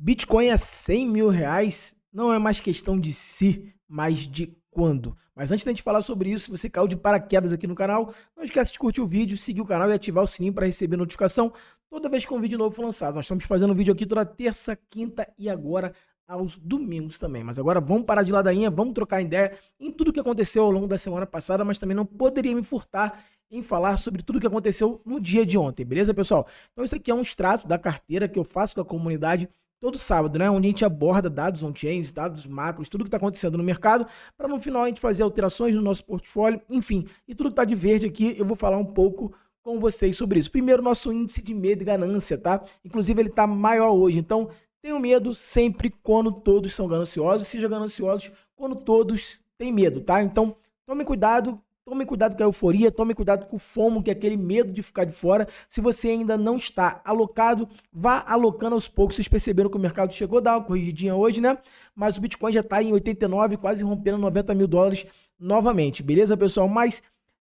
Bitcoin a 100 mil reais não é mais questão de se, mas de quando. Mas antes da gente falar sobre isso, se você caiu de paraquedas aqui no canal, não esquece de curtir o vídeo, seguir o canal e ativar o sininho para receber notificação toda vez que um vídeo novo for lançado. Nós estamos fazendo vídeo aqui toda terça, quinta e agora aos domingos também. Mas agora vamos parar de ladainha, vamos trocar ideia em tudo que aconteceu ao longo da semana passada, mas também não poderia me furtar em falar sobre tudo que aconteceu no dia de ontem, beleza, pessoal? Então isso aqui é um extrato da carteira que eu faço com a comunidade todo sábado, né? Onde a gente aborda dados on-chains, dados macros, tudo que está acontecendo no mercado, para no final a gente fazer alterações no nosso portfólio, enfim. E tudo que está de verde aqui, eu vou falar um pouco com vocês sobre isso. Primeiro, nosso índice de medo e ganância, tá? Inclusive, ele está maior hoje. Então, tenham medo sempre quando todos são gananciosos, seja gananciosos quando todos têm medo, tá? Então, tome cuidado com a euforia, tome cuidado com o FOMO, que é aquele medo de ficar de fora. Se você ainda não está alocado, vá alocando aos poucos. Vocês perceberam que o mercado chegou a dar uma corrigidinha hoje, né? Mas o Bitcoin já está em 89, quase rompendo 90 mil dólares novamente, beleza, pessoal? Mas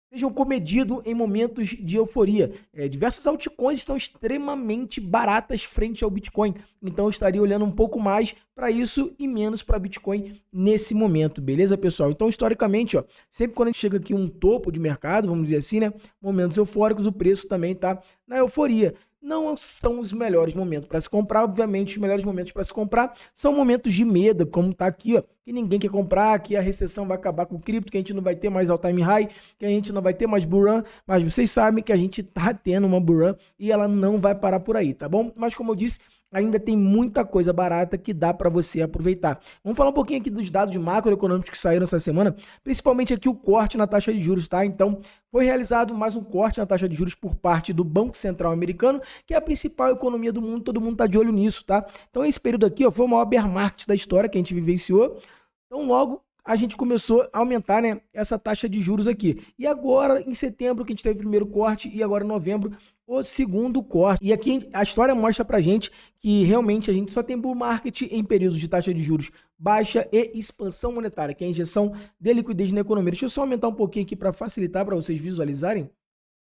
sejam comedidos em momentos de euforia. Diversas altcoins estão extremamente baratas frente ao Bitcoin. Então eu estaria olhando um pouco mais para isso e menos para Bitcoin nesse momento, beleza, pessoal? Então, historicamente, ó, sempre quando a gente chega aqui um topo de mercado, vamos dizer assim, né? Momentos eufóricos, o preço também está na euforia. Não são os melhores momentos para se comprar, obviamente os melhores momentos para se comprar são momentos de medo, como está aqui, ó, que ninguém quer comprar, que a recessão vai acabar com o cripto, que a gente não vai ter mais all-time high, que a gente não vai ter mais bull run, mas vocês sabem que a gente está tendo uma bull run e ela não vai parar por aí, tá bom? Mas como eu disse, ainda tem muita coisa barata que dá para você aproveitar. Vamos falar um pouquinho aqui dos dados macroeconômicos que saíram essa semana, principalmente aqui o corte na taxa de juros, tá? Então, foi realizado mais um corte na taxa de juros por parte do Banco Central americano, que é a principal economia do mundo, todo mundo está de olho nisso, tá? Então, esse período aqui, ó, foi o maior bear market da história que a gente vivenciou. Então, logo a gente começou a aumentar, né, essa taxa de juros aqui. E agora, em setembro, que a gente teve o primeiro corte, e agora em novembro, o segundo corte. E aqui a história mostra pra gente que realmente a gente só tem bull market em períodos de taxa de juros baixa e expansão monetária, que é a injeção de liquidez na economia. Deixa eu só aumentar um pouquinho aqui para facilitar para vocês visualizarem.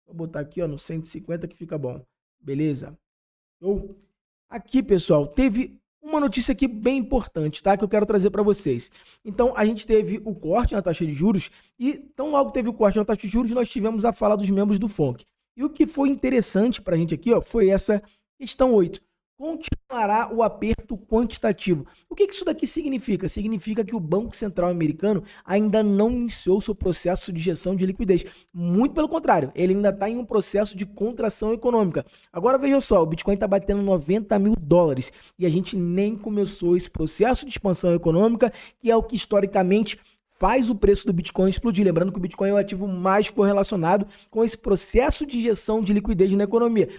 Vou botar aqui, ó, no 150 que fica bom. Beleza? Show? Aqui, pessoal, teve uma notícia aqui bem importante, tá? Que eu quero trazer para vocês. Então, a gente teve o corte na taxa de juros e tão logo teve o corte na taxa de juros, nós tivemos a fala dos membros do FONC. E o que foi interessante para a gente aqui, ó, foi essa questão 8. Continuará o aperto quantitativo. O que isso daqui significa? Significa que o Banco Central americano ainda não iniciou seu processo de injeção de liquidez. Muito pelo contrário, ele ainda está em um processo de contração econômica. Agora veja só, o Bitcoin está batendo 90 mil dólares e a gente nem começou esse processo de expansão econômica, que é o que historicamente faz o preço do Bitcoin explodir. Lembrando que o Bitcoin é o ativo mais correlacionado com esse processo de injeção de liquidez na economia.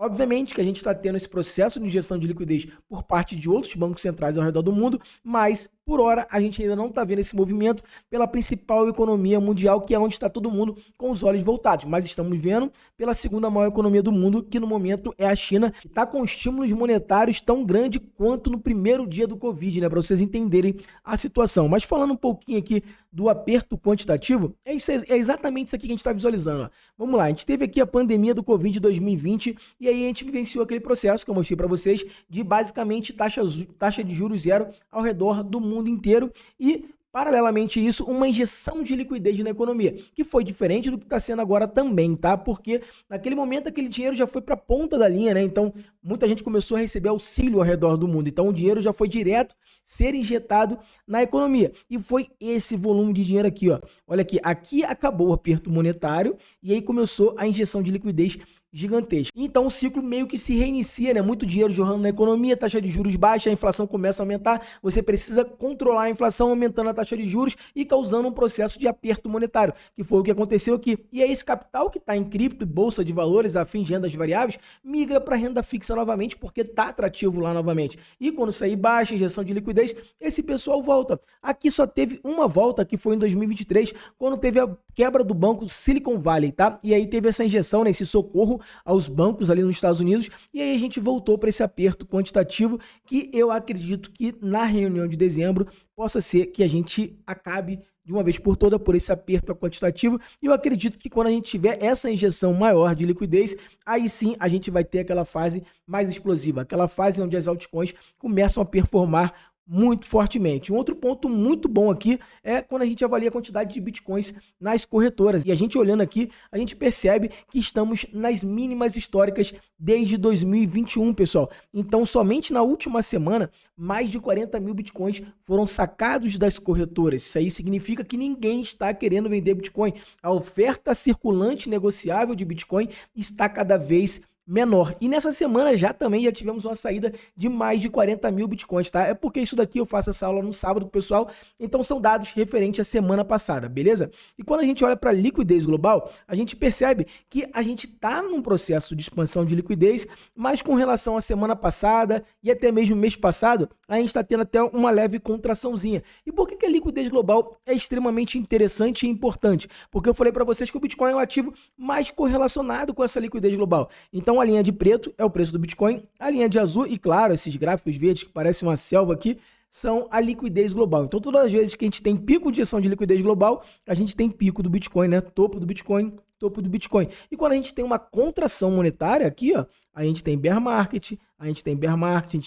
Obviamente que a gente está tendo esse processo de injeção de liquidez por parte de outros bancos centrais ao redor do mundo, mas por hora a gente ainda não está vendo esse movimento pela principal economia mundial, que é onde está todo mundo com os olhos voltados. Mas estamos vendo pela segunda maior economia do mundo, que no momento é a China, que está com estímulos monetários tão grande quanto no primeiro dia do Covid, né? Para vocês entenderem a situação. Mas falando um pouquinho aqui do aperto quantitativo, é exatamente isso aqui que a gente está visualizando. Ó. Vamos lá, a gente teve aqui a pandemia do Covid de 2020 e aí a gente vivenciou aquele processo que eu mostrei para vocês de basicamente taxa de juros zero ao redor do mundo inteiro e, paralelamente a isso, uma injeção de liquidez na economia, que foi diferente do que está sendo agora também, tá? Porque naquele momento aquele dinheiro já foi para a ponta da linha, né? Então, muita gente começou a receber auxílio ao redor do mundo. Então, o dinheiro já foi direto ser injetado na economia. E foi esse volume de dinheiro aqui, ó. Olha aqui acabou o aperto monetário e aí começou a injeção de liquidez gigantesca. Então o ciclo meio que se reinicia, né? Muito dinheiro jorrando na economia, taxa de juros baixa, a inflação começa a aumentar, você precisa controlar a inflação aumentando a taxa de juros e causando um processo de aperto monetário, que foi o que aconteceu aqui. E aí esse capital que está em cripto, bolsa de valores, afins de rendas variáveis, migra para renda fixa novamente, porque está atrativo lá novamente. E quando sair baixa, injeção de liquidez, esse pessoal volta. Aqui só teve uma volta, que foi em 2023, quando teve a quebra do banco Silicon Valley, tá? E aí teve essa injeção, né, esse socorro aos bancos ali nos Estados Unidos, e aí a gente voltou para esse aperto quantitativo que eu acredito que na reunião de dezembro possa ser que a gente acabe de uma vez por toda por esse aperto quantitativo, e eu acredito que quando a gente tiver essa injeção maior de liquidez, aí sim a gente vai ter aquela fase mais explosiva, aquela fase onde as altcoins começam a performar muito fortemente. Um outro ponto muito bom aqui é quando a gente avalia a quantidade de bitcoins nas corretoras. E a gente olhando aqui, a gente percebe que estamos nas mínimas históricas desde 2021, pessoal. Então, somente na última semana, mais de 40 mil bitcoins foram sacados das corretoras. Isso aí significa que ninguém está querendo vender bitcoin. A oferta circulante negociável de bitcoin está cada vez menor. E nessa semana já tivemos uma saída de mais de 40 mil bitcoins, tá? É porque isso daqui eu faço essa aula no sábado, pessoal, então são dados referentes à semana passada, beleza? E quando a gente olha para a liquidez global, a gente percebe que a gente tá num processo de expansão de liquidez, mas com relação à semana passada e até mesmo mês passado, a gente está tendo até uma leve contraçãozinha. E por que a liquidez global é extremamente interessante e importante? Porque eu falei para vocês que o Bitcoin é o ativo mais correlacionado com essa liquidez global. Então, a linha de preto é o preço do Bitcoin, a linha de azul, e claro, esses gráficos verdes que parecem uma selva aqui, são a liquidez global. Então, todas as vezes que a gente tem pico de injeção de liquidez global, a gente tem pico do Bitcoin, né? Topo do Bitcoin, topo do Bitcoin. E quando a gente tem uma contração monetária aqui, ó, a gente tem bear market, a gente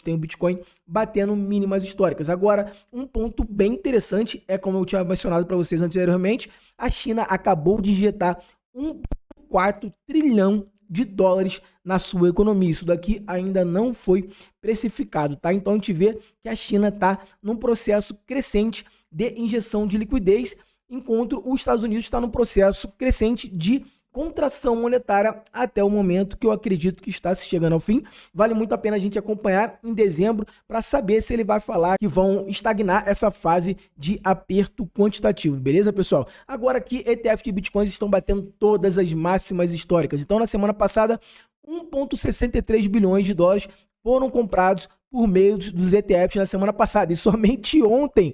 tem o Bitcoin batendo mínimas históricas. Agora, um ponto bem interessante é, como eu tinha mencionado para vocês anteriormente, a China acabou de injetar 1,4 trilhão de dólares na sua economia. Isso daqui ainda não foi precificado, tá? Então a gente vê que a China está num processo crescente de injeção de liquidez, enquanto os Estados Unidos está num processo crescente de contração monetária até o momento, que eu acredito que está se chegando ao fim. Vale muito a pena a gente acompanhar em dezembro para saber se ele vai falar que vão estagnar essa fase de aperto quantitativo, beleza, pessoal? Agora aqui, ETF de Bitcoins estão batendo todas as máximas históricas. Então, na semana passada, 1,63 bilhões de dólares foram comprados por meio dos ETFs na semana passada. E somente ontem,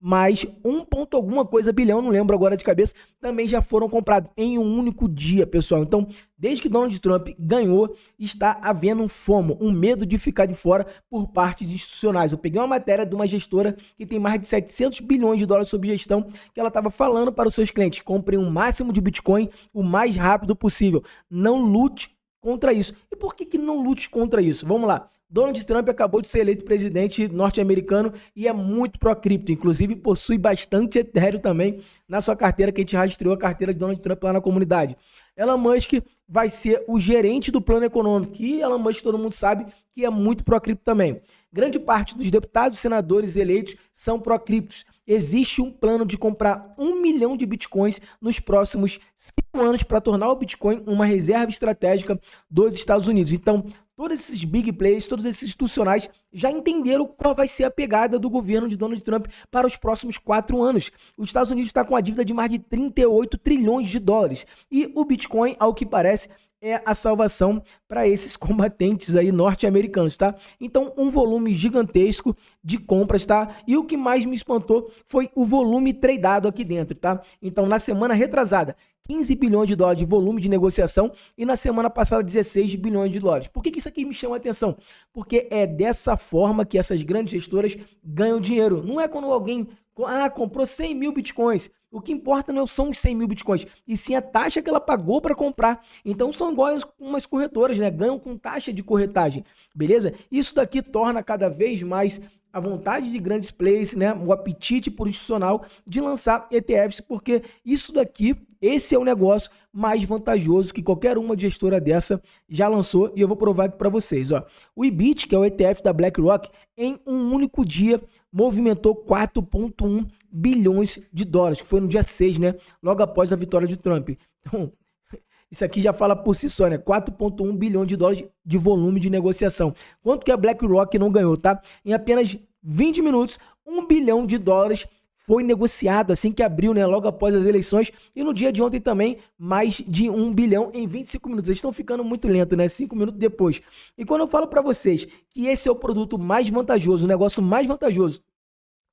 mais 1 ponto alguma coisa bilhão, não lembro agora de cabeça, também já foram comprados em um único dia, pessoal. Então, desde que Donald Trump ganhou, está havendo um FOMO, um medo de ficar de fora por parte de institucionais. Eu peguei uma matéria de uma gestora que tem mais de 700 bilhões de dólares sob gestão, que ela estava falando para os seus clientes: comprem o máximo de Bitcoin o mais rápido possível. Não lute contra isso. E por que não lute contra isso? Vamos lá. Donald Trump acabou de ser eleito presidente norte-americano e é muito pró-cripto, inclusive possui bastante Ethereum também na sua carteira, que a gente rastreou a carteira de Donald Trump lá na comunidade. Elon Musk vai ser o gerente do plano econômico, e Elon Musk todo mundo sabe que é muito pró-cripto também. Grande parte dos deputados e senadores eleitos são pró-criptos. Existe um plano de comprar 1 milhão de bitcoins nos próximos 5 anos para tornar o Bitcoin uma reserva estratégica dos Estados Unidos. Então, todos esses big players, todos esses institucionais já entenderam qual vai ser a pegada do governo de Donald Trump para os próximos 4 anos. Os Estados Unidos está com a dívida de mais de 38 trilhões de dólares. E o Bitcoin, ao que parece, é a salvação para esses combatentes aí norte-americanos, tá? Então, um volume gigantesco de compras, tá? E o que mais me espantou foi o volume tradeado aqui dentro, tá? Então, na semana retrasada, 15 bilhões de dólares de volume de negociação, e na semana passada 16 bilhões de dólares. Por que isso aqui me chama a atenção? Porque é dessa forma que essas grandes gestoras ganham dinheiro. Não é quando alguém comprou 100 mil bitcoins. O que importa não são os 100 mil bitcoins, e sim a taxa que ela pagou para comprar. Então são iguais umas corretoras, né? Ganham com taxa de corretagem, beleza? Isso daqui torna cada vez mais a vontade de grandes players, né? O apetite por institucional de lançar ETFs, porque isso daqui, esse é o negócio mais vantajoso que qualquer uma gestora dessa já lançou, e eu vou provar aqui para vocês, ó. O IBIT, que é o ETF da BlackRock, em um único dia movimentou 4,1 bilhões de dólares, que foi no dia 6, né? Logo após a vitória de Trump. Então, isso aqui já fala por si só, né? 4,1 bilhões de dólares de volume de negociação. Quanto que a BlackRock não ganhou, tá? Em apenas 20 minutos, 1 bilhão de dólares foi negociado assim que abriu, né? Logo após as eleições. E no dia de ontem também, mais de 1 bilhão em 25 minutos. Eles estão ficando muito lento, né? 5 minutos depois. E quando eu falo para vocês que esse é o produto mais vantajoso, o negócio mais vantajoso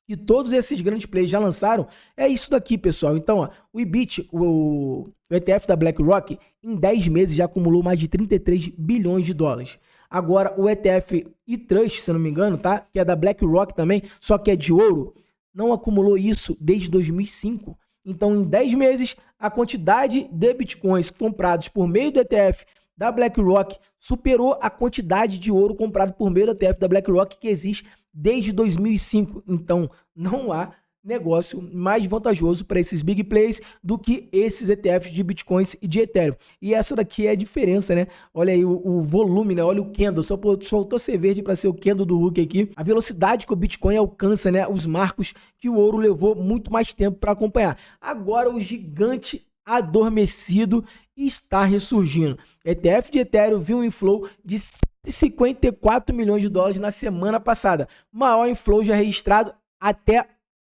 que todos esses grandes players já lançaram, é isso daqui, pessoal. Então, ó, o IBIT, o ETF da BlackRock, em 10 meses já acumulou mais de 33 bilhões de dólares. Agora, o ETF eTrust, se eu não me engano, tá? Que é da BlackRock também, só que é de ouro, não acumulou isso desde 2005. Então, em 10 meses, a quantidade de bitcoins comprados por meio do ETF da BlackRock superou a quantidade de ouro comprado por meio do ETF da BlackRock que existe desde 2005. Então, não há negócio mais vantajoso para esses big players do que esses ETFs de Bitcoins e de Ethereum. E essa daqui é a diferença, né? Olha aí o volume, né? Olha o candle, só faltou ser verde para ser o candle do Hulk aqui. A velocidade que o Bitcoin alcança, né? Os marcos que o ouro levou muito mais tempo para acompanhar. Agora o gigante adormecido está ressurgindo. ETF de Ethereum viu um inflow de 54 milhões de dólares na semana passada. Maior inflow já registrado até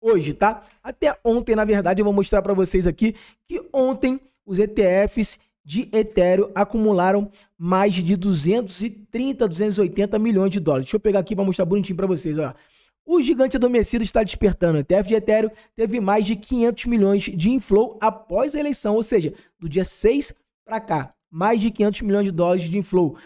hoje, tá? Até ontem, na verdade, eu vou mostrar para vocês aqui que ontem os ETFs de Ethereum acumularam mais de 230, 280 milhões de dólares. Deixa eu pegar aqui para mostrar bonitinho para vocês, ó. O gigante adormecido está despertando. O ETF de Ethereum teve mais de 500 milhões de inflow após a eleição, ou seja, do dia 6 para cá, mais de 500 milhões de dólares de inflow.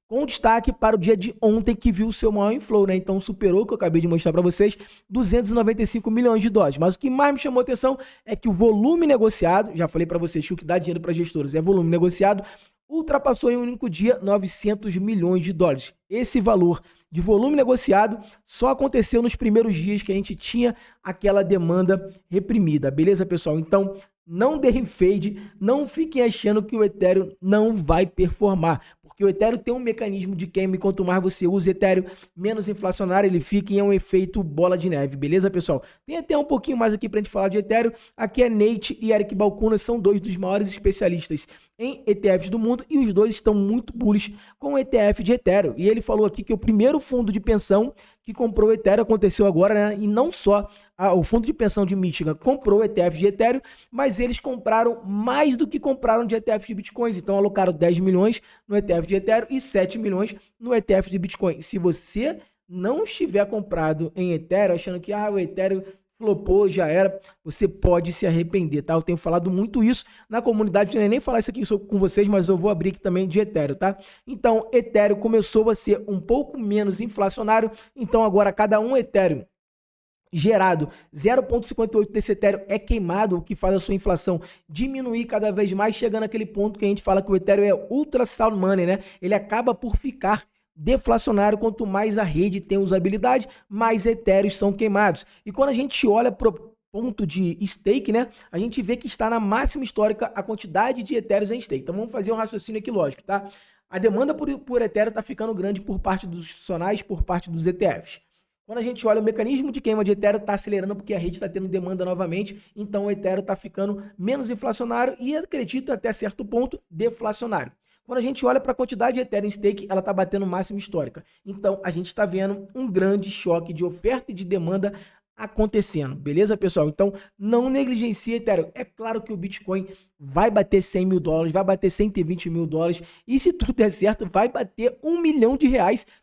Com destaque para o dia de ontem, que viu o seu maior inflow, né? Então superou o que eu acabei de mostrar para vocês, 295 milhões de dólares. Mas o que mais me chamou a atenção é que o volume negociado, já falei para vocês que o que dá dinheiro para gestores é volume negociado, ultrapassou em um único dia 900 milhões de dólares. Esse valor de volume negociado só aconteceu nos primeiros dias que a gente tinha aquela demanda reprimida, beleza, pessoal? Então, não deem fade, não fiquem achando que o Ethereum não vai performar, porque o Ethereum tem um mecanismo de queima e quanto mais você usa Ethereum, menos inflacionário ele fica e é um efeito bola de neve, beleza, pessoal? Tem até um pouquinho mais aqui pra gente falar de Ethereum. Aqui é Nate e Eric Balchunas, são dois dos maiores especialistas em ETFs do mundo e os dois estão muito bullish com o ETF de Ethereum. E ele falou aqui que o primeiro fundo de pensão que comprou o Ethereum aconteceu agora, né? E não só o fundo de pensão de Michigan comprou o ETF de Ethereum, mas eles compraram mais do que compraram de ETF de Bitcoins. Então alocaram 10 milhões no ETF de Ethereum e 7 milhões no ETF de Bitcoin. Se você não estiver comprado em Ethereum, achando que o Ethereum flopou, já era, você pode se arrepender, tá? Eu tenho falado muito isso na comunidade, não é nem falar isso aqui com vocês, mas eu vou abrir aqui também de Ethereum, tá? Então, Ethereum começou a ser um pouco menos inflacionário, então agora cada um Ethereum gerado 0,58 desse Ethereum é queimado, o que faz a sua inflação diminuir cada vez mais, chegando naquele ponto que a gente fala que o Ethereum é ultra sound money, né? Ele acaba por ficar deflacionário. Quanto mais a rede tem usabilidade, mais etéreos são queimados. E quando a gente olha para o ponto de stake, né, a gente vê que está na máxima histórica a quantidade de etéreos em stake. Então vamos fazer um raciocínio aqui lógico, tá? A demanda por etéreo está ficando grande por parte dos institucionais, por parte dos ETFs. Quando a gente olha o mecanismo de queima de Ethereum está acelerando porque a rede está tendo demanda novamente, então o Ethereum está ficando menos inflacionário e acredito até certo ponto deflacionário. Quando a gente olha para a quantidade de Ethereum stake, ela está batendo máxima histórica. Então, a gente está vendo um grande choque de oferta e de demanda acontecendo. Beleza, pessoal? Então, não negligencie Ethereum. É claro que o Bitcoin vai bater 100 mil dólares, vai bater 120 mil dólares. E se tudo der certo, vai bater R$1 milhão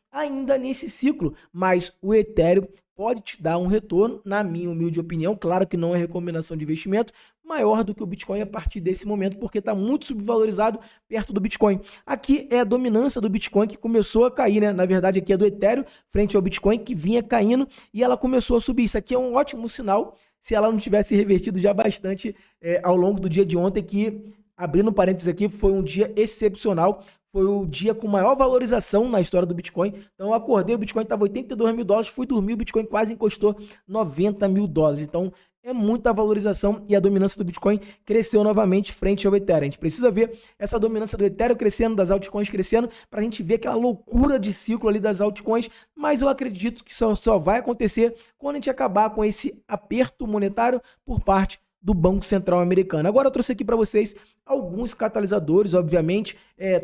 ainda nesse ciclo. Mas o Ethereum pode te dar um retorno, na minha humilde opinião. Claro que não é recomendação de investimento, maior do que o Bitcoin a partir desse momento, porque está muito subvalorizado perto do Bitcoin. Aqui é a dominância do Bitcoin que começou a cair, né? Na verdade, aqui é do Ethereum frente ao Bitcoin que vinha caindo e ela começou a subir. Isso aqui é um ótimo sinal se ela não tivesse revertido já bastante ao longo do dia de ontem, que, abrindo parênteses aqui, foi um dia excepcional. Foi o dia com maior valorização na história do Bitcoin. Então eu acordei, o Bitcoin estava 82 mil dólares, fui dormir, o Bitcoin quase encostou 90 mil dólares. Então é muita valorização e a dominância do Bitcoin cresceu novamente frente ao Ethereum. A gente precisa ver essa dominância do Ethereum crescendo, das altcoins crescendo, para a gente ver aquela loucura de ciclo ali das altcoins, mas eu acredito que só vai acontecer quando a gente acabar com esse aperto monetário por parte do Banco Central americano. Agora eu trouxe aqui para vocês alguns catalisadores, obviamente.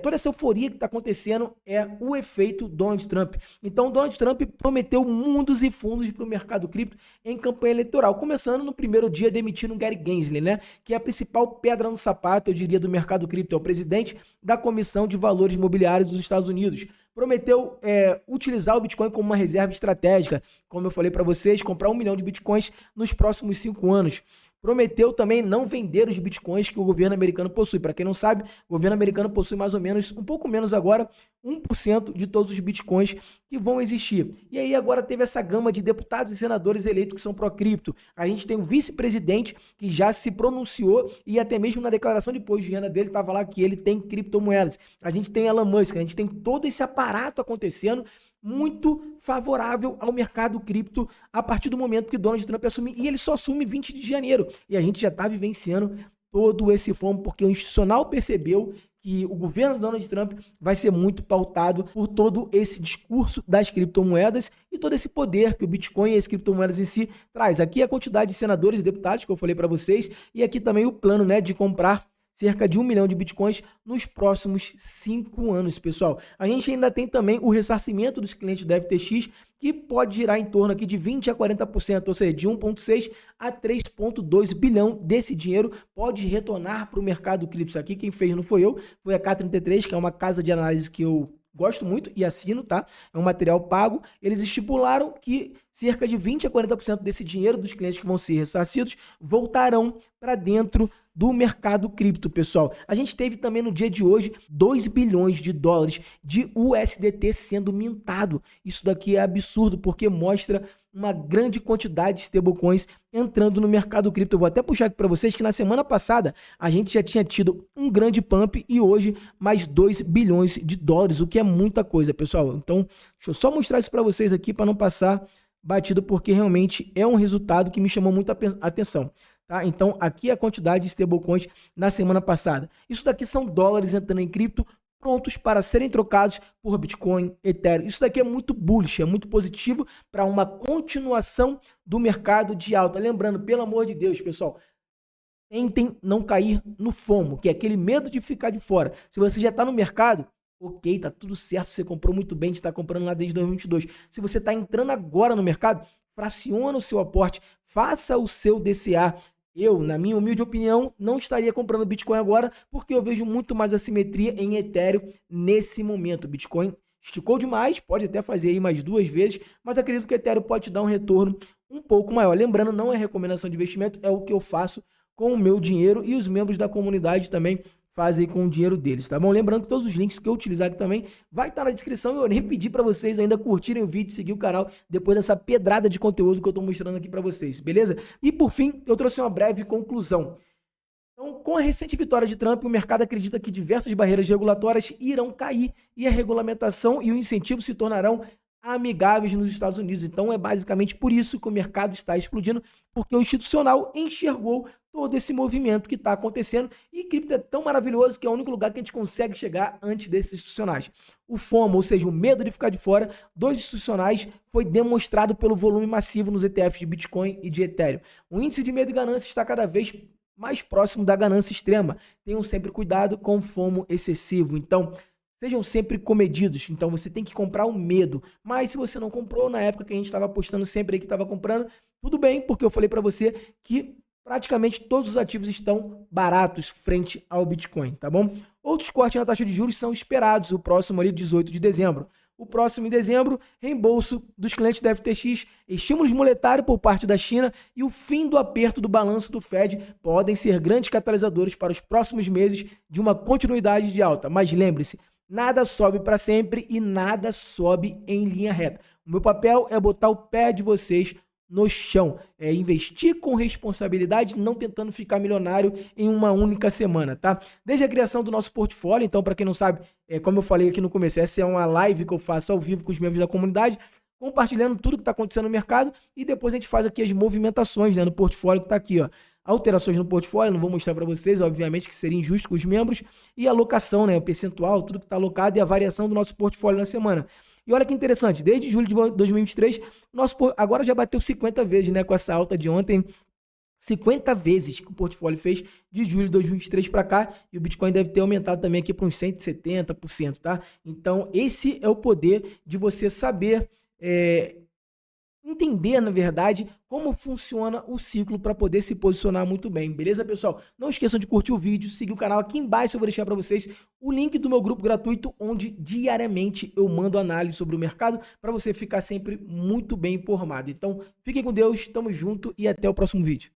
Toda essa euforia que está acontecendo é o efeito Donald Trump. Então, Donald Trump prometeu mundos e fundos para o mercado cripto em campanha eleitoral, começando no primeiro dia demitindo o Gary Gensler, né, que é a principal pedra no sapato, eu diria, do mercado cripto. É o presidente da Comissão de Valores Imobiliários dos Estados Unidos. Prometeu utilizar o Bitcoin como uma reserva estratégica, como eu falei para vocês, comprar 1 milhão de Bitcoins nos próximos 5 anos. Prometeu também não vender os Bitcoins que o governo americano possui. Para quem não sabe, o governo americano possui mais ou menos, um pouco menos agora, 1% de todos os bitcoins que vão existir. E aí agora teve essa gama de deputados e senadores eleitos que são pró-cripto. A gente tem o vice-presidente que já se pronunciou e até mesmo na declaração de imposto de renda dele estava lá que ele tem criptomoedas. A gente tem Elon Musk, a gente tem todo esse aparato acontecendo muito favorável ao mercado cripto a partir do momento que Donald Trump assume, e ele só assume 20 de janeiro. E a gente já está vivenciando todo esse fomo porque o institucional percebeu que o governo do Donald Trump vai ser muito pautado por todo esse discurso das criptomoedas e todo esse poder que o Bitcoin e as criptomoedas em si traz. Aqui a quantidade de senadores e deputados que eu falei para vocês e aqui também o plano, né, de comprar cerca de 1 milhão de bitcoins nos próximos 5 anos, pessoal. A gente ainda tem também o ressarcimento dos clientes da FTX, que pode girar em torno aqui de 20% a 40%, ou seja, de 1,6 a 3,2 bilhão desse dinheiro pode retornar para o mercado cripto. Aqui quem fez não foi eu, foi a K33, que é uma casa de análise que eu gosto muito e assino, tá? É um material pago. Eles estipularam que cerca de 20% a 40% desse dinheiro dos clientes que vão ser ressarcidos voltarão para dentro do mercado cripto, pessoal. A gente teve também no dia de hoje 2 bilhões de dólares de USDT sendo mintado. Isso daqui é absurdo porque mostra uma grande quantidade de stablecoins entrando no mercado cripto. Eu vou até puxar aqui para vocês que na semana passada a gente já tinha tido um grande pump e hoje mais 2 bilhões de dólares, o que é muita coisa, pessoal. Então, deixa eu só mostrar isso para vocês aqui para não passar batido, porque realmente é um resultado que me chamou muita atenção. Tá? Então, aqui é a quantidade de stablecoins na semana passada. Isso daqui são dólares entrando em cripto, prontos para serem trocados por Bitcoin, Ethereum. Isso daqui é muito bullish, é muito positivo para uma continuação do mercado de alta. Lembrando, pelo amor de Deus, pessoal, tentem não cair no FOMO, que é aquele medo de ficar de fora. Se você já está no mercado, ok, tá tudo certo, você comprou muito bem, está comprando lá desde 2022. Se você está entrando agora no mercado, fraciona o seu aporte, faça o seu DCA. Eu, na minha humilde opinião, não estaria comprando Bitcoin agora, porque eu vejo muito mais assimetria em Ethereum nesse momento. Bitcoin esticou demais, pode até fazer aí mais 2 vezes, mas acredito que Ethereum pode te dar um retorno um pouco maior. Lembrando, não é recomendação de investimento, é o que eu faço com o meu dinheiro e os membros da comunidade também fazem com o dinheiro deles, tá bom? Lembrando que todos os links que eu utilizar aqui também vai estar na descrição e eu nem pedi para vocês ainda curtirem o vídeo, seguir o canal depois dessa pedrada de conteúdo que eu tô mostrando aqui para vocês, beleza? E por fim, eu trouxe uma breve conclusão. Então, com a recente vitória de Trump, o mercado acredita que diversas barreiras regulatórias irão cair e a regulamentação e o incentivo se tornarão amigáveis nos Estados Unidos. Então é basicamente por isso que o mercado está explodindo, porque o institucional enxergou todo esse movimento que está acontecendo e cripto é tão maravilhoso que é o único lugar que a gente consegue chegar antes desses institucionais. O FOMO, ou seja, o medo de ficar de fora dos institucionais foi demonstrado pelo volume massivo nos ETFs de Bitcoin e de Ethereum. O índice de medo e ganância está cada vez mais próximo da ganância extrema. Tenham sempre cuidado com o FOMO excessivo. Então, sejam sempre comedidos, então você tem que comprar o medo. Mas se você não comprou na época que a gente estava apostando sempre aí que estava comprando, tudo bem, porque eu falei para você que praticamente todos os ativos estão baratos frente ao Bitcoin, tá bom? Outros cortes na taxa de juros são esperados, o próximo ali 18 de dezembro. O próximo em dezembro, reembolso dos clientes da FTX, estímulos monetários por parte da China e o fim do aperto do balanço do Fed podem ser grandes catalisadores para os próximos meses de uma continuidade de alta. Mas lembre-se, nada sobe para sempre e nada sobe em linha reta. O meu papel é botar o pé de vocês no chão, é investir com responsabilidade, não tentando ficar milionário em uma única semana, tá? Desde a criação do nosso portfólio, então para quem não sabe, como eu falei aqui no começo, essa é uma live que eu faço ao vivo com os membros da comunidade, compartilhando tudo que está acontecendo no mercado e depois a gente faz aqui as movimentações, né, no portfólio que está aqui, ó. Alterações no portfólio, não vou mostrar para vocês, obviamente que seria injusto com os membros, e alocação, né, o percentual, tudo que está alocado e a variação do nosso portfólio na semana. E olha que interessante, desde julho de 2023, agora já bateu 50 vezes, né, com essa alta de ontem, 50 vezes que o portfólio fez de julho de 2023 para cá, e o Bitcoin deve ter aumentado também aqui para uns 170%, tá? Então, esse é o poder de você saber entender, na verdade, como funciona o ciclo para poder se posicionar muito bem, beleza, pessoal? Não esqueçam de curtir o vídeo, seguir o canal. Aqui embaixo eu vou deixar para vocês o link do meu grupo gratuito, onde diariamente eu mando análise sobre o mercado para você ficar sempre muito bem informado. Então, fiquem com Deus, tamo junto e até o próximo vídeo.